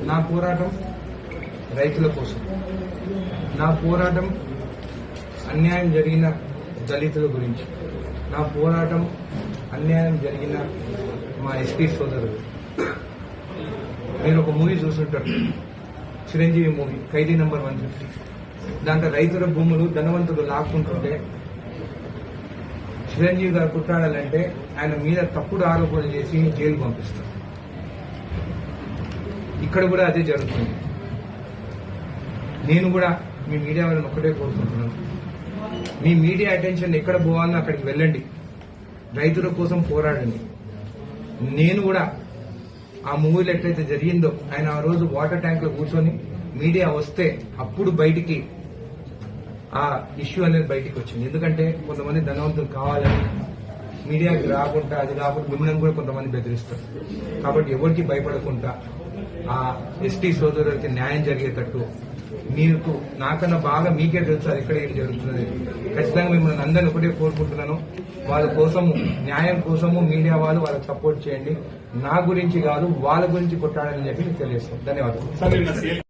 నా పోరాటం రైతుల కోసం, నా పోరాటం అన్యాయం జరిగిన దళితుల గురించి, నా పోరాటం అన్యాయం జరిగిన మా ఎస్పీ సోదరులు. మీరు ఒక మూవీ చూస్తుంటారు, చిరంజీవి మూవీ ఖైదీ నంబర్ 150. దాంట్లో రైతుల భూములు ధనవంతులు లాక్కుంటుంటే చిరంజీవి గారు కుట్టాడాలంటే ఆయన మీద తప్పుడు ఆరోపణలు చేసి జైలు పంపిస్తారు. ఇక్కడ కూడా అదే జరుగుతుంది. నేను కూడా మీ మీడియా వాళ్ళని ఒక్కటే కోరుకుంటున్నాను, మీ మీడియా అటెన్షన్ ఎక్కడ పోవాలో అక్కడికి వెళ్ళండి, రైతుల కోసం పోరాడండి. నేను కూడా ఆ మూవీలో ఎట్లయితే జరిగిందో, ఆయన ఆ రోజు వాటర్ ట్యాంక్ లో కూర్చొని మీడియా వస్తే అప్పుడు బయటికి ఆ ఇష్యూ అనేది బయటికి వచ్చింది. ఎందుకంటే కొంతమంది ధనవంతులు కావాలని మీడియాకి రాకుండా, అది కాకుండా మిమ్మల్ని కూడా కొంతమంది బెదిరిస్తారు. కాబట్టి ఎవరికి భయపడకుండా ఆ ఎస్టీ సోదరులకి న్యాయం జరిగేటట్టు, మీకు నాకన్నా బాగా మీకే తెలుసు అది ఎక్కడ ఏం జరుగుతున్నది. ఖచ్చితంగా మిమ్మల్ని అందరినీ ఒకటే కోరుకుంటున్నాను, వాళ్ళ కోసము, న్యాయం కోసము మీడియా వాళ్ళు వాళ్ళకి సపోర్ట్ చేయండి. నా గురించి కాదు, వాళ్ళ గురించి కొట్టాడని చెప్పి తెలియజేస్తాం. ధన్యవాదాలు.